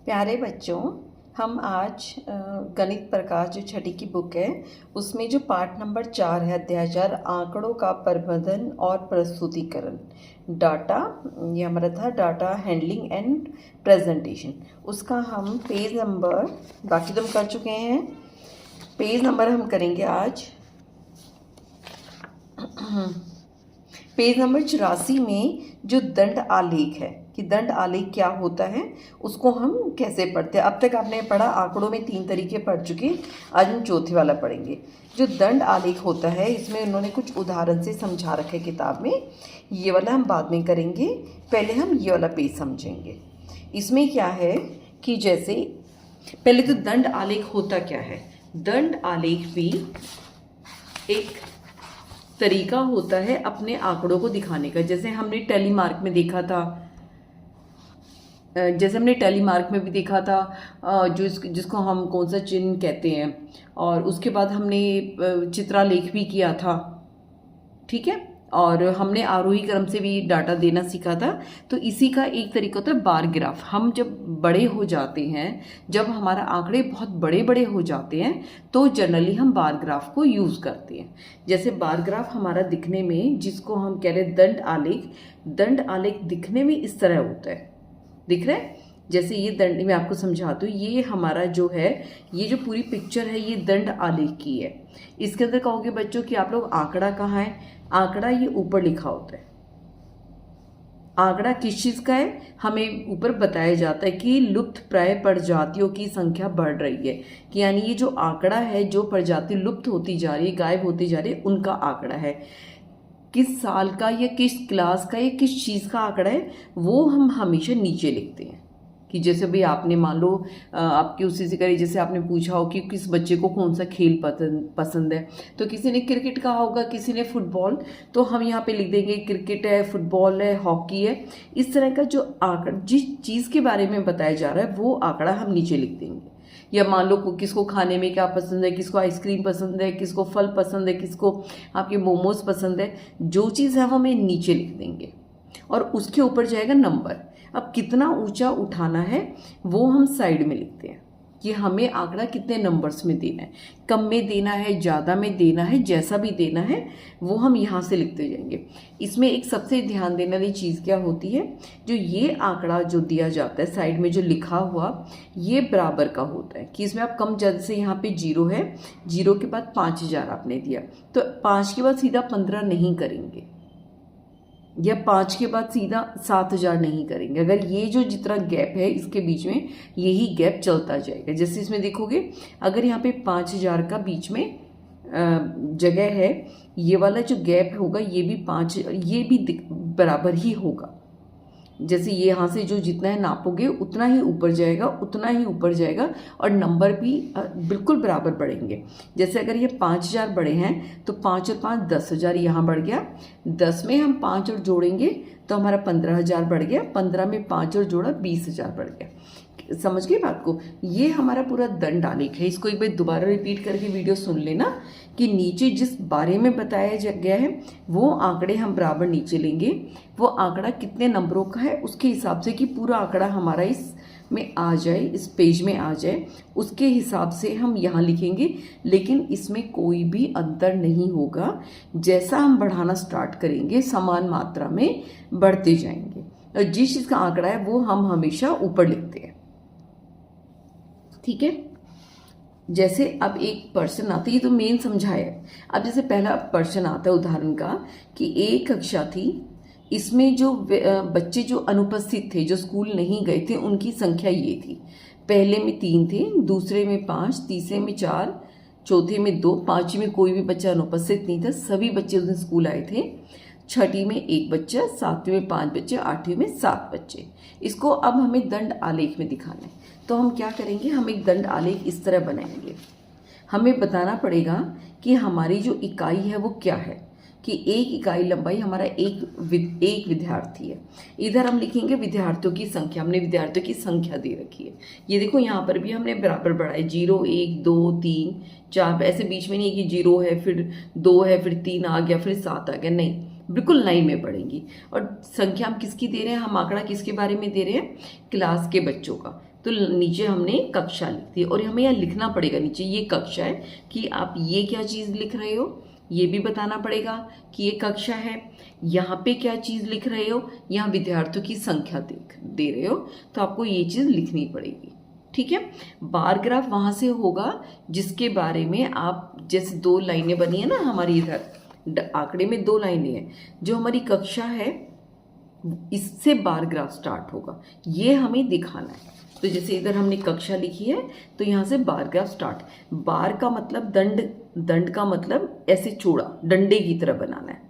प्यारे बच्चों, हम आज गणित प्रकाश जो छठी की बुक है उसमें जो पाठ नंबर 4 है अध्याय 4 आंकड़ों का प्रबंधन और प्रस्तुतिकरण डाटा, ये हमारा था डाटा हैंडलिंग एंड प्रेजेंटेशन। उसका हम पेज नंबर, बाकी तो हम कर चुके हैं, पेज नंबर हम करेंगे आज पेज नंबर 84 में जो दंड आलेख है कि दंड आलेख क्या होता है उसको हम कैसे पढ़ते हैं। अब तक आपने पढ़ा, आंकड़ों में 3 तरीके पढ़ चुके, आज हम चौथे वाला पढ़ेंगे। जो दंड आलेख होता है इसमें उन्होंने कुछ उदाहरण से समझा रखे किताब में, ये वाला हम बाद में करेंगे, पहले हम ये वाला पेज समझेंगे। इसमें क्या है कि जैसे पहले तो दंड आलेख होता क्या है। दंड आलेख भी एक तरीका होता है अपने आंकड़ों को दिखाने का। जैसे हमने टेलीमार्क में देखा था, भी देखा था, जिसको हम कौन सा चिन्ह कहते हैं, और उसके बाद हमने चित्रालेख भी किया था, ठीक है, और हमने आरोही क्रम से भी डाटा देना सीखा था। तो इसी का एक तरीका होता है बार ग्राफ। हम जब बड़े हो जाते हैं, जब हमारा आंकड़े बहुत बड़े बड़े हो जाते हैं, तो जनरली हम बार ग्राफ को यूज़ करते हैं। जैसे बार ग्राफ हमारा दिखने में, जिसको हम कह रहे हैं दंड आलेख दिखने में इस तरह होता है, दिख रहा है। जैसे ये दंड, मैं आपको समझाती हूँ, ये हमारा जो है, ये जो पूरी पिक्चर है ये दंड आलेख की है। इसके अंदर कहोगे बच्चों कि आप लोग आंकड़ा कहाँ है, आंकड़ा ये ऊपर लिखा होता है। आंकड़ा किस चीज का है, हमें ऊपर बताया जाता है कि लुप्त प्राय प्रजातियों की संख्या बढ़ रही है, कि यानी ये जो आंकड़ा है, जो प्रजाति लुप्त होती जा रही है, गायब होती जा रही है, उनका आंकड़ा है। किस साल का या किस क्लास का या किस चीज़ का आंकड़ा है, वो हम हमेशा नीचे लिखते हैं। कि जैसे भाई आपने मान लो आपकी उसी से करिए, जैसे आपने पूछा हो कि किस बच्चे को कौन सा खेल पसंद है, तो किसी ने क्रिकेट कहा होगा, किसी ने फुटबॉल, तो हम यहाँ पे लिख देंगे क्रिकेट है, फुटबॉल है, हॉकी है। इस तरह का जो आंकड़ा, जिस चीज़ के बारे में बताया जा रहा है, वो आंकड़ा हम नीचे लिख देंगे। या मान लो किसको खाने में क्या पसंद है, किसको आइसक्रीम पसंद है, किसको फल पसंद है, किसको आपके मोमोज पसंद है, जो चीज़ है वो हमें नीचे लिख देंगे और उसके ऊपर जाएगा नंबर। अब कितना ऊंचा उठाना है वो हम साइड में लिखते हैं कि हमें आंकड़ा कितने नंबर्स में देना है, कम में देना है, ज़्यादा में देना है, जैसा भी देना है वो हम यहाँ से लिखते जाएंगे। इसमें एक सबसे ध्यान देने वाली चीज़ क्या होती है, जो ये आंकड़ा जो दिया जाता है साइड में जो लिखा हुआ, ये बराबर का होता है। कि इसमें आप कम, जैसे यहाँ पे 0 है, 0 के बाद 5000 आपने दिया, तो 5 के बाद सीधा 15 नहीं करेंगे, या 5 के बाद सीधा 7000 नहीं करेंगे। अगर ये जो जितना गैप है इसके बीच में, यही गैप चलता जाएगा। जैसे इसमें देखोगे, अगर यहाँ पे 5000 का बीच में जगह है, ये वाला जो गैप होगा ये भी 5, ये भी बराबर ही होगा। जैसे ये यहाँ से जो जितना है नापोगे उतना ही ऊपर जाएगा, उतना ही ऊपर जाएगा, और नंबर भी बिल्कुल बराबर बढ़ेंगे। जैसे अगर ये 5000 बढ़े हैं तो 5 और 5 10,000 यहाँ बढ़ गया, 10 में हम 5 और जोड़ेंगे तो हमारा 15,000 बढ़ गया, 15 में 5 और जोड़ा 20,000 बढ़ गया। समझ गए बात को। ये हमारा पूरा दंड आलेख है। इसको एक बार दोबारा रिपीट करके वीडियो सुन लेना कि नीचे जिस बारे में बताया गया है वो आंकड़े हम बराबर नीचे लेंगे। वो आंकड़ा कितने नंबरों का है उसके हिसाब से, कि पूरा आंकड़ा हमारा इस में आ जाए, इस पेज में आ जाए, उसके हिसाब से हम यहाँ लिखेंगे। लेकिन इसमें कोई भी अंतर नहीं होगा। जैसा हम बढ़ाना स्टार्ट करेंगे समान मात्रा में बढ़ते जाएंगे, और जिस चीज़ का आंकड़ा है वो हम हमेशा ऊपर लिखते हैं, ठीक है। जैसे अब एक पर्सन आता है, ये तो मेन समझाया है। अब जैसे पहला पर्सन आता है उदाहरण का, कि एक कक्षा थी, इसमें जो बच्चे जो अनुपस्थित थे, जो स्कूल नहीं गए थे, उनकी संख्या ये थी। पहले में 3 थे, दूसरे में 5, तीसरे में 4, चौथे में 2, पांचवी में कोई भी बच्चा अनुपस्थित नहीं था, सभी बच्चे उस दिन स्कूल आए थे। छठी में 1 बच्चा, सातवीं में 5 बच्चे, 8वीं में 7 बच्चे। इसको अब हमें दंड आलेख में दिखाना है, तो हम क्या करेंगे, हम एक दंड आलेख इस तरह बनाएंगे। हमें बताना पड़ेगा कि हमारी जो इकाई है वो क्या है, कि 1 इकाई लंबाई हमारा एक विद्यार्थी है। इधर हम लिखेंगे विद्यार्थियों की संख्या, हमने विद्यार्थियों की संख्या दे रखी है। ये देखो यहाँ पर भी हमने बराबर बढ़ाए, 0 1 2 3 4, ऐसे बीच में नहीं है कि 0 है फिर 2 है फिर 3 आ गया फिर 7 आ गया, नहीं, बिल्कुल लाइन में बढ़ेंगी। और संख्या हम किसकी दे रहे हैं, हम आंकड़ा किसके बारे में दे रहे हैं, क्लास के बच्चों का। तो नीचे हमने कक्षा लिख दी और हमें यहाँ लिखना पड़ेगा नीचे ये कक्षा है कि आप ये क्या चीज़ लिख रहे हो, ये भी बताना पड़ेगा कि ये कक्षा है। यहाँ पे क्या चीज़ लिख रहे हो, यहाँ विद्यार्थियों की संख्या दे रहे हो, तो आपको ये चीज़ लिखनी पड़ेगी। ठीक है, बार ग्राफ वहाँ से होगा जिसके बारे में आप, जैसे 2 लाइनें बनी है ना हमारी, इधर आंकड़े में 2 लाइनें हैं, जो हमारी कक्षा है इससे बार ग्राफ स्टार्ट होगा, ये हमें दिखाना है। तो जैसे इधर हमने कक्षा लिखी है तो यहाँ से बार ग्राफ स्टार्ट। बार का मतलब दंड, दंड का मतलब ऐसे चौड़ा डंडे की तरह बनाना है।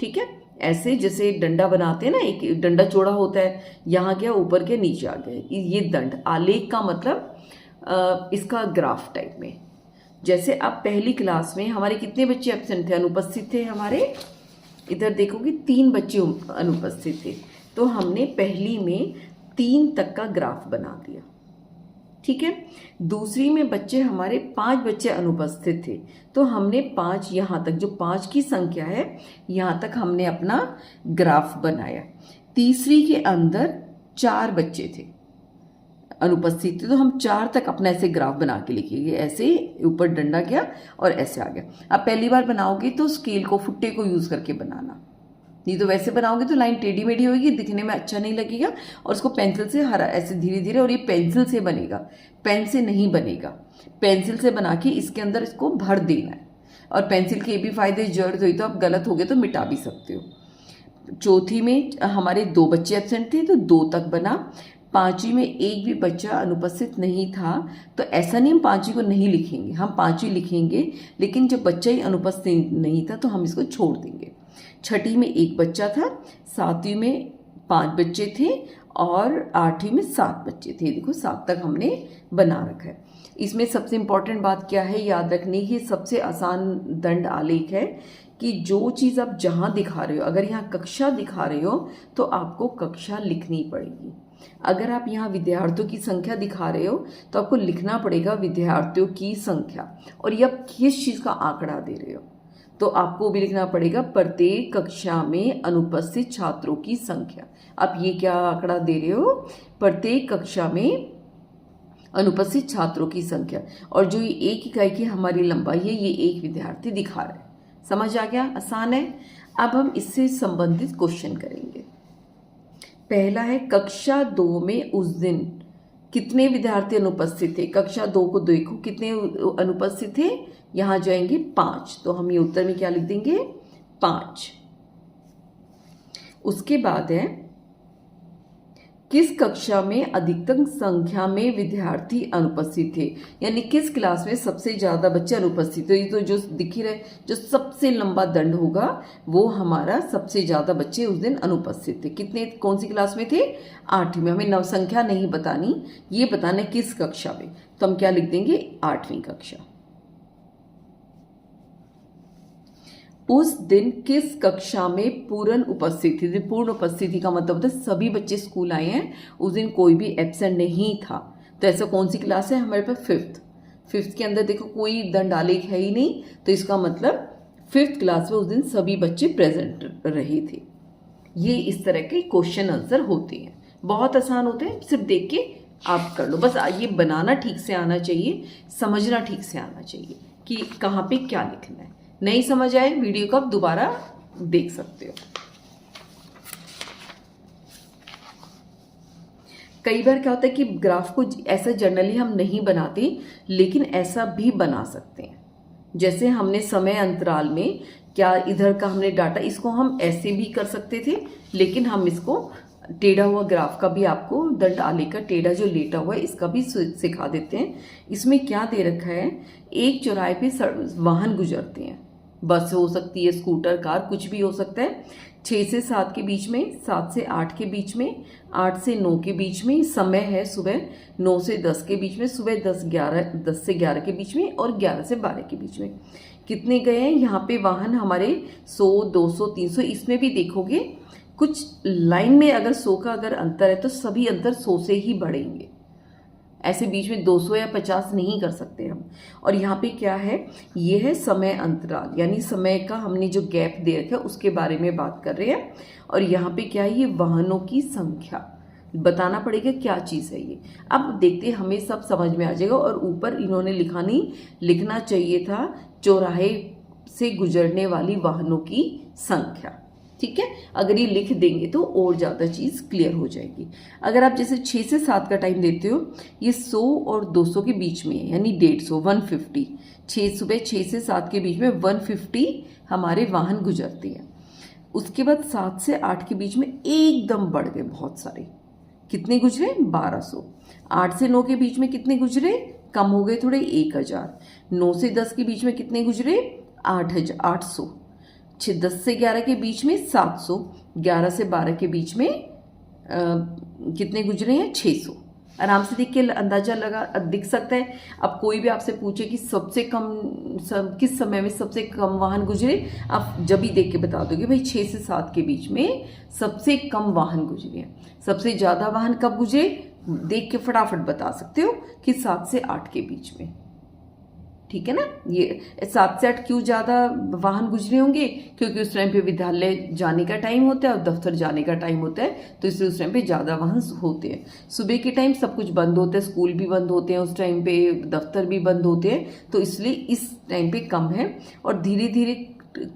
ठीक है, ऐसे जैसे डंडा बनाते हैं ना, एक डंडा चौड़ा होता है, यहाँ गया ऊपर के नीचे आ गया, ये दंड। आलेख का मतलब इसका ग्राफ टाइप में। जैसे अब पहली क्लास में हमारे कितने बच्चे एब्सेंट थे, अनुपस्थित थे हमारे, इधर देखोगे 3 बच्चे अनुपस्थित थे, तो हमने पहली में 3 तक का ग्राफ बना दिया। ठीक है, दूसरी में बच्चे हमारे 5 बच्चे अनुपस्थित थे, तो हमने 5 यहाँ तक, जो 5 की संख्या है यहाँ तक हमने अपना ग्राफ बनाया। तीसरी के अंदर 4 बच्चे थे अनुपस्थित थे, तो हम 4 तक अपना ऐसे ग्राफ बना के लिखेंगे, ऐसे ऊपर डंडा गया और ऐसे आ गया। अब पहली बार बनाओगे तो स्केल को, फुट्टे को यूज करके बनाना, नहीं तो वैसे बनाओगे तो लाइन टेढ़ी मेढ़ी होगी, दिखने में अच्छा नहीं लगेगा, और उसको पेंसिल से हरा ऐसे धीरे धीरे, और ये पेंसिल से बनेगा, पेन से नहीं बनेगा। पेंसिल से बना के इसके अंदर इसको भर देना है, और पेंसिल के भी फायदे, जड़ हुई तो आप गलत हो गए तो मिटा भी सकते हो। चौथी में हमारे 2 बच्चे एब्सेंट थे तो 2 तक बना। 5वीं में एक भी बच्चा अनुपस्थित नहीं था, तो ऐसा नहीं हम 5वीं को नहीं लिखेंगे, हम 5वीं लिखेंगे, लेकिन जब बच्चा ही अनुपस्थित नहीं था तो हम इसको छोड़ देंगे। 6ठी में 1 बच्चा था, 7वीं में 5 बच्चे थे, और 8वीं में 7 बच्चे थे। देखो 7 तक हमने बना रखा है। इसमें सबसे इम्पॉर्टेंट बात क्या है याद रखने की, सबसे आसान दंड आलेख है कि जो चीज़ आप जहाँ दिखा रहे हो, अगर यहाँ कक्षा दिखा रहे हो तो आपको कक्षा लिखनी पड़ेगी। अगर आप यहाँ विद्यार्थियों की संख्या दिखा रहे हो तो आपको लिखना पड़ेगा विद्यार्थियों की संख्या, और ये आप किस चीज़ का आंकड़ा दे रहे हो तो आपको भी लिखना पड़ेगा प्रत्येक कक्षा में अनुपस्थित छात्रों की संख्या। आप ये क्या आंकड़ा दे रहे हो, प्रत्येक कक्षा में अनुपस्थित छात्रों की संख्या, और जो ये 1 इकाई की हमारी लंबाई है ये 1 विद्यार्थी दिखा रहा है। समझ आ गया, आसान है। अब हम इससे संबंधित क्वेश्चन करेंगे। पहला है कक्षा 2 में उस दिन कितने विद्यार्थी अनुपस्थित थे। कक्षा 2 को देखो कितने अनुपस्थित थे, यहाँ जाएंगे 5, तो हम ये उत्तर में क्या लिख देंगे 5। उसके बाद है किस कक्षा में अधिकतम संख्या में विद्यार्थी अनुपस्थित थे, यानी किस क्लास में सबसे ज्यादा बच्चे अनुपस्थित थे। तो जो दिख ही रहे, जो सबसे लंबा दंड होगा वो हमारा सबसे ज्यादा बच्चे उस दिन अनुपस्थित थे। कितने, कौन सी क्लास में थे, 8वीं में। हमें नवसंख्या नहीं बतानी, ये बताना किस कक्षा में, तो हम क्या लिख देंगे 8वीं कक्षा। उस दिन किस कक्षा में पूर्ण उपस्थिति थी। पूर्ण उपस्थिति का मतलब होता है सभी बच्चे स्कूल आए हैं, उस दिन कोई भी एब्सेंट नहीं था। तो ऐसा कौन सी क्लास है हमारे पास 5th के अंदर देखो कोई दंड आलेख है ही नहीं, तो इसका मतलब 5th क्लास में उस दिन सभी बच्चे प्रेजेंट रहे थे। ये इस तरह के क्वेश्चन आंसर होते हैं, बहुत आसान होते हैं, सिर्फ देख के आप कर लो। बस ये बनाना ठीक से आना चाहिए, समझना ठीक से आना चाहिए कि कहाँ पे क्या लिखना है। नहीं समझ आए वीडियो को आप दोबारा देख सकते हो। कई बार क्या होता है कि ग्राफ को ऐसा जनरली हम नहीं बनाते, लेकिन ऐसा भी बना सकते हैं। जैसे हमने समय अंतराल में क्या इधर का हमने डाटा, इसको हम ऐसे भी कर सकते थे, लेकिन हम इसको टेढ़ा हुआ ग्राफ का भी आपको दंड आलेख का टेढ़ा जो लेटा हुआ है इसका भी सिखा देते हैं। इसमें क्या दे रखा है, एक चौराहे पे वाहन गुजरते हैं, बस हो सकती है, स्कूटर, कार, कुछ भी हो सकता है। 6 से 7 के बीच में, 7 से 8 के बीच में, 8 से 9 के बीच में समय है सुबह, 9 से 10 के बीच में, सुबह 10 से 11 के बीच में, और 11 से 12 के बीच में। कितने गए हैं यहाँ पे वाहन हमारे 100, 200, 300। इसमें भी देखोगे कुछ लाइन में अगर 100 का अगर अंतर है तो सभी अंतर 100 से ही बढ़ेंगे, ऐसे बीच में 200 या 50 नहीं कर सकते हम। और यहाँ पे क्या है, ये है समय अंतराल, यानी समय का हमने जो गैप दे रखा है उसके बारे में बात कर रहे हैं। और यहाँ पे क्या है, ये वाहनों की संख्या, बताना पड़ेगा क्या चीज़ है ये। अब देखते हैं, हमें सब समझ में आ जाएगा। और ऊपर इन्होंने लिखना चाहिए था चौराहे से गुजरने वाली वाहनों की संख्या। ठीक है, अगर ये लिख देंगे तो और ज़्यादा चीज़ क्लियर हो जाएगी। अगर आप जैसे 6 से 7 का टाइम देते हो, ये 100 और 200 के बीच में है, यानी 150, 150। सुबह 6 से 7 के बीच में 150 हमारे वाहन गुजरते हैं। उसके बाद 7 से 8 के बीच में एकदम बढ़ गए बहुत सारे। कितने गुजरे? 1200। 8 से 9 के बीच में कितने गुजरे? कम हो गए थोड़े, 1000। 9 से 10 के बीच में कितने गुजरे? 800। 10 से 11 के बीच में 700। 11 से 12 के बीच में कितने गुजरे हैं? 600। आराम से देख के अंदाजा दिख सकता है। अब कोई भी आपसे पूछे कि सबसे कम किस समय में सबसे कम वाहन गुजरे, आप जब भी देख के बता दोगे भाई 6 से 7 के बीच में सबसे कम वाहन गुजरे हैं। सबसे ज़्यादा वाहन कब गुजरे, देख के फटाफट बता सकते हो कि 7 से 8 के बीच में। ठीक है ना। ये 7 से 8 क्यों ज़्यादा वाहन गुजरे होंगे? क्योंकि उस टाइम पे विद्यालय जाने का टाइम होता है और दफ्तर जाने का टाइम होता है, तो इसलिए उस टाइम पे ज़्यादा वाहन होते हैं। सुबह के टाइम सब कुछ बंद होता है, स्कूल भी बंद होते हैं उस टाइम पे, दफ्तर भी बंद होते हैं, तो इसलिए इस टाइम पे कम है। और धीरे धीरे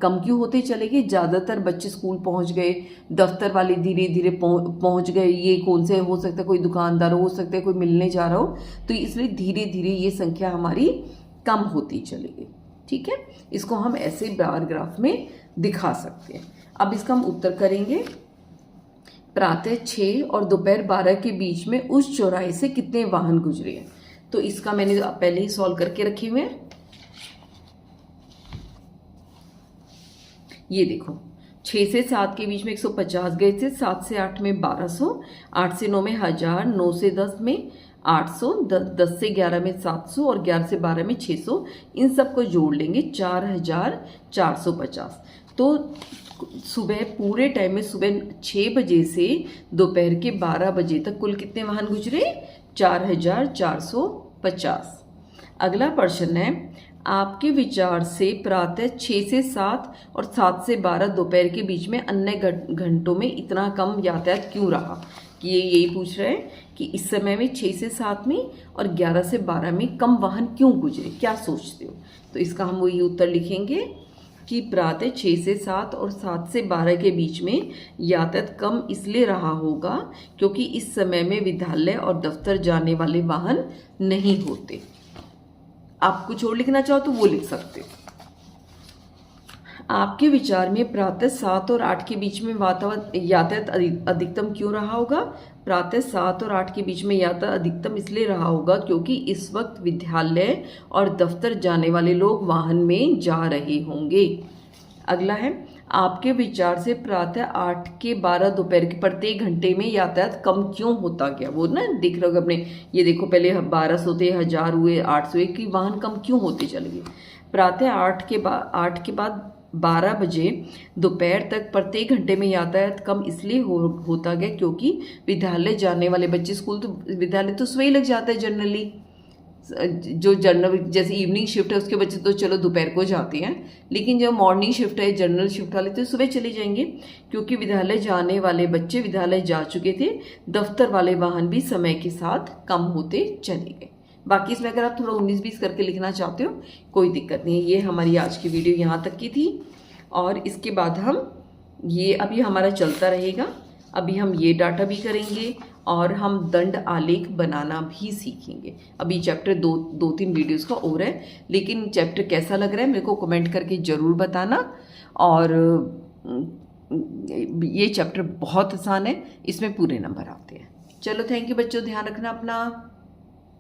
कम क्यों होते चले गए? ज़्यादातर बच्चे स्कूल पहुंच गए, दफ्तर वाले धीरे धीरे पहुंच गए। ये कौन से हो सकता है, कोई दुकानदार हो सकता है, कोई मिलने जा रहा हो, तो इसलिए धीरे धीरे ये संख्या हमारी कम होती चली गई। ठीक है, इसको हम ऐसे बार ग्राफ में दिखा सकते हैं। अब इसका हम उत्तर करेंगे। प्रातः 6 और दोपहर 12 के बीच में उस चौराहे से कितने वाहन गुजरे हैं? तो इसका मैंने पहले ही सॉल्व करके रखे हुए हैं। ये देखो, 6 से 7 के बीच में 150 गए थे, 7 से 8 में 1200, 8 से 9 में 1000, 9 से 10 में 800, 10 से 11 में 700 और 11 से 12 में 600। इन सब को जोड़ लेंगे 4450। तो सुबह पूरे टाइम में सुबह 6 बजे से दोपहर के 12 बजे तक कुल कितने वाहन गुजरे? 4450। अगला प्रश्न है, आपके विचार से प्रातः 6 से 7 और 7 से 12 दोपहर के बीच में अन्य घंटों में इतना कम यातायात क्यों रहा? कि ये यही पूछ रहे हैं कि इस समय में 6 से 7 में और 11 से 12 में कम वाहन क्यों गुजरे, क्या सोचते हो? तो इसका हम वही उत्तर लिखेंगे कि प्रातः 6 से 7 और 7 से 12 के बीच में यातायात कम इसलिए रहा होगा क्योंकि इस समय में विद्यालय और दफ्तर जाने वाले वाहन नहीं होते। आप कुछ और लिखना चाहो तो वो लिख सकते हो। आपके विचार में प्रातः 7 और 8 के बीच में यातायात अधिकतम क्यों रहा होगा? प्रातः 7 और 8 के बीच में यातायात अधिकतम इसलिए रहा होगा क्योंकि इस वक्त विद्यालय और दफ्तर जाने वाले लोग वाहन में जा रहे होंगे। अगला है, आपके विचार से प्रातः 8 के 12 दोपहर के प्रत्येक घंटे में यातायात कम क्यों होता गया? वो ना देख रहे हो अपने, ये देखो पहले 1200 थे, 1000 हुए, 800 हुए, कि वाहन कम क्यों होते चले गए। प्रातः 8 के बाद 12 बजे दोपहर तक प्रत्येक घंटे में यातायात कम इसलिए होता गया क्योंकि विद्यालय जाने वाले बच्चे, स्कूल तो विद्यालय तो सुबह ही लग जाता है जनरली, जो जनरल जैसे इवनिंग शिफ्ट है उसके बच्चे तो चलो दोपहर को जाते हैं, लेकिन जो मॉर्निंग शिफ्ट है जनरल शिफ्ट वाले तो सुबह चले जाएंगे क्योंकि विद्यालय जाने वाले बच्चे विद्यालय जा चुके थे। दफ्तर वाले वाहन भी समय के साथ कम होते चले गए। बाकी इसमें अगर आप थोड़ा 19-20 करके लिखना चाहते हो कोई दिक्कत नहीं है। ये हमारी आज की वीडियो यहाँ तक की थी और इसके बाद हम ये अभी हमारा चलता रहेगा। अभी हम ये डाटा भी करेंगे और हम दंड आलेख बनाना भी सीखेंगे। अभी चैप्टर 2-3 वीडियोस का और है, लेकिन चैप्टर कैसा लग रहा है मेरे को कमेंट करके ज़रूर बताना। और ये चैप्टर बहुत आसान है, इसमें पूरे नंबर आते हैं। चलो थैंक यू बच्चों, ध्यान रखना अपना।